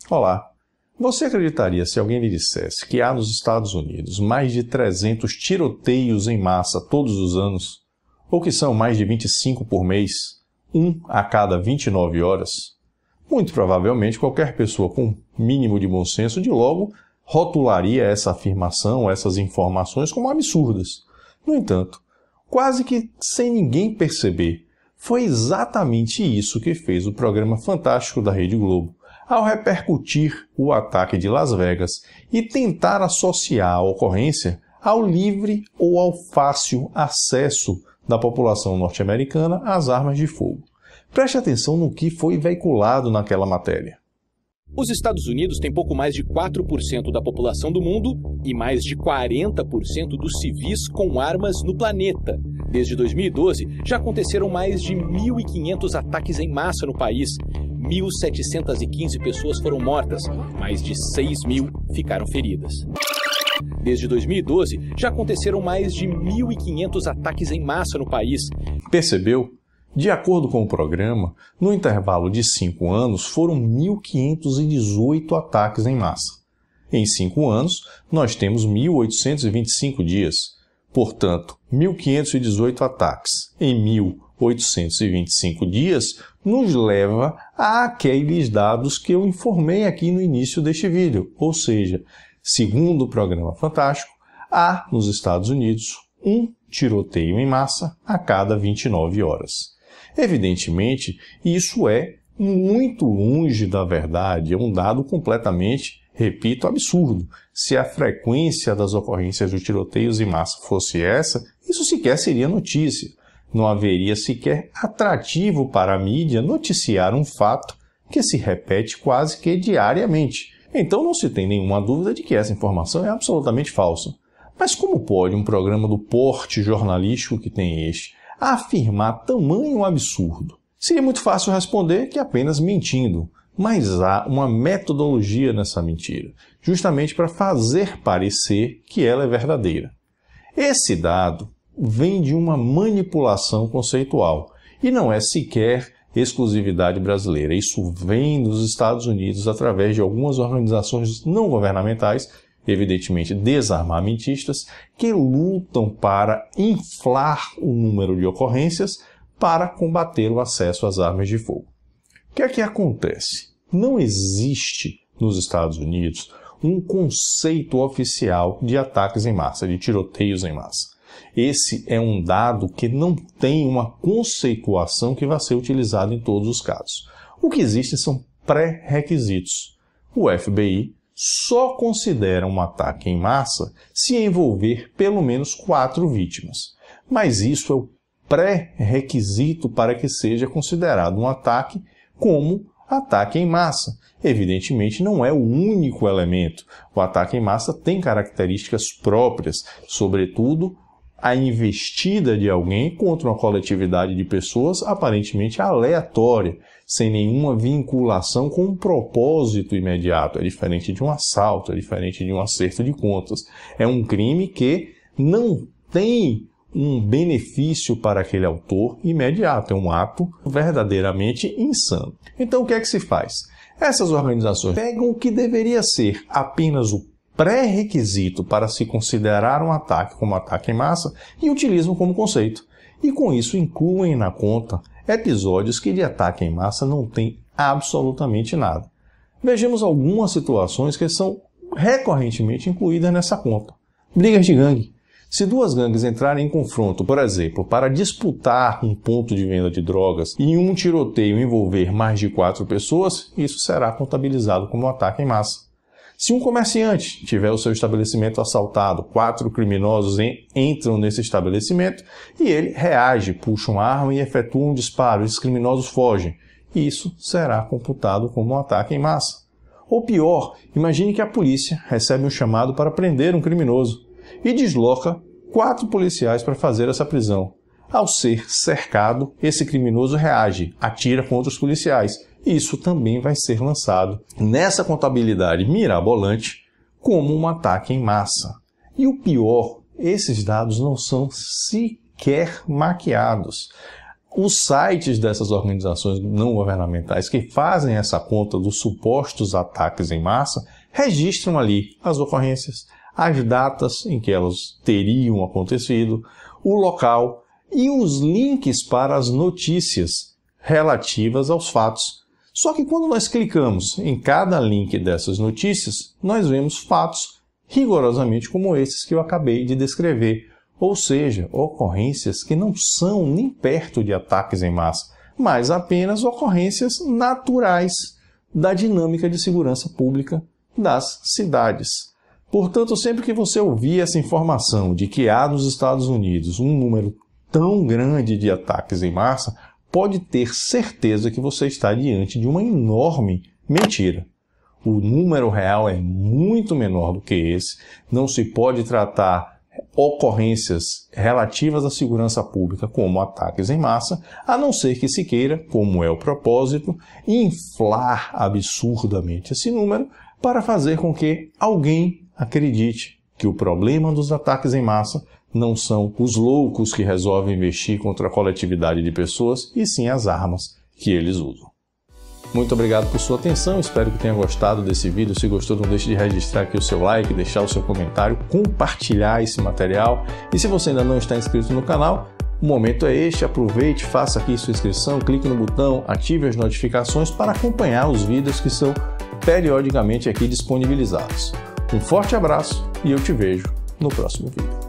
Olá, você acreditaria se alguém lhe dissesse que há nos Estados Unidos mais de 300 tiroteios em massa todos os anos? Ou que são mais de 25 por mês, um a cada 29 horas? Muito provavelmente qualquer pessoa com mínimo de bom senso de logo rotularia essa afirmação, essas informações como absurdas. No entanto, quase que sem ninguém perceber, foi exatamente isso que fez o programa fantástico da Rede Globo, ao repercutir o ataque de Las Vegas e tentar associar a ocorrência ao livre ou ao fácil acesso da população norte-americana às armas de fogo. Preste atenção no que foi veiculado naquela matéria. Os Estados Unidos têm pouco mais de 4% da população do mundo e mais de 40% dos civis com armas no planeta. Desde 2012, já aconteceram mais de 1.500 ataques em massa no país. 1.715 pessoas foram mortas, mais de 6.000 ficaram feridas. Desde 2012, já aconteceram mais de 1.500 ataques em massa no país. Percebeu? De acordo com o programa, no intervalo de 5 anos foram 1.518 ataques em massa. Em 5 anos, nós temos 1.825 dias. Portanto, 1.518 ataques em 1.825 dias nos leva àqueles dados que eu informei aqui no início deste vídeo. Ou seja, segundo o programa Fantástico, há nos Estados Unidos um tiroteio em massa a cada 29 horas. Evidentemente, isso é muito longe da verdade, é um dado completamente, repito, absurdo. Se a frequência das ocorrências de tiroteios em massa fosse essa, isso sequer seria notícia. Não haveria sequer atrativo para a mídia noticiar um fato que se repete quase que diariamente. Então não se tem nenhuma dúvida de que essa informação é absolutamente falsa. Mas como pode um programa do porte jornalístico que tem este afirmar tamanho absurdo? Seria muito fácil responder que apenas mentindo, mas há uma metodologia nessa mentira, justamente para fazer parecer que ela é verdadeira. Esse dado vem de uma manipulação conceitual e não é sequer exclusividade brasileira. Isso vem dos Estados Unidos através de algumas organizações não governamentais, evidentemente desarmamentistas, que lutam para inflar o número de ocorrências para combater o acesso às armas de fogo. O que é que acontece? Não existe nos Estados Unidos um conceito oficial de ataques em massa, de tiroteios em massa. Esse é um dado que não tem uma conceituação que vai ser utilizada em todos os casos. O que existe são pré-requisitos. O FBI só considera um ataque em massa se envolver pelo menos 4 vítimas. Mas isso é o pré-requisito para que seja considerado um ataque como ataque em massa. Evidentemente, não é o único elemento. O ataque em massa tem características próprias, sobretudo a investida de alguém contra uma coletividade de pessoas aparentemente aleatória, sem nenhuma vinculação com um propósito imediato. É diferente de um assalto, é diferente de um acerto de contas. É um crime que não tem um benefício para aquele autor imediato. É um ato verdadeiramente insano. Então, o que é que se faz? Essas organizações pegam o que deveria ser apenas o pré-requisito para se considerar um ataque como ataque em massa e utilizam como conceito. E com isso incluem na conta episódios que de ataque em massa não tem absolutamente nada. Vejamos algumas situações que são recorrentemente incluídas nessa conta. Brigas de gangue. Se 2 gangues entrarem em confronto, por exemplo, para disputar um ponto de venda de drogas e um tiroteio envolver mais de 4 pessoas, isso será contabilizado como ataque em massa. Se um comerciante tiver o seu estabelecimento assaltado, 4 criminosos entram nesse estabelecimento e ele reage, puxa uma arma e efetua um disparo. Esses criminosos fogem. Isso será computado como um ataque em massa. Ou pior, imagine que a polícia recebe um chamado para prender um criminoso e desloca 4 policiais para fazer essa prisão. Ao ser cercado, esse criminoso reage, atira contra os policiais. Isso também vai ser lançado nessa contabilidade mirabolante como um ataque em massa. E o pior, esses dados não são sequer maquiados. os sites dessas organizações não governamentais que fazem essa conta dos supostos ataques em massa registram ali as ocorrências, as datas em que elas teriam acontecido, o local e os links para as notícias relativas aos fatos. Só que quando nós clicamos em cada link dessas notícias, nós vemos fatos rigorosamente como esses que eu acabei de descrever, ou seja, ocorrências que não são nem perto de ataques em massa, mas apenas ocorrências naturais da dinâmica de segurança pública das cidades. Portanto, sempre que você ouvir essa informação de que há nos Estados Unidos um número tão grande de ataques em massa, pode ter certeza que você está diante de uma enorme mentira. O número real é muito menor do que esse, não se pode tratar ocorrências relativas à segurança pública como ataques em massa, a não ser que se queira, como é o propósito, inflar absurdamente esse número para fazer com que alguém acredite que o problema dos ataques em massa não são os loucos que resolvem investir contra a coletividade de pessoas, e sim as armas que eles usam. Muito obrigado por sua atenção, espero que tenha gostado desse vídeo. Se gostou, não deixe de registrar aqui o seu like, deixar o seu comentário, compartilhar esse material. E se você ainda não está inscrito no canal, o momento é este, aproveite, faça aqui sua inscrição, clique no botão, ative as notificações para acompanhar os vídeos que são periodicamente aqui disponibilizados. Um forte abraço e eu te vejo no próximo vídeo.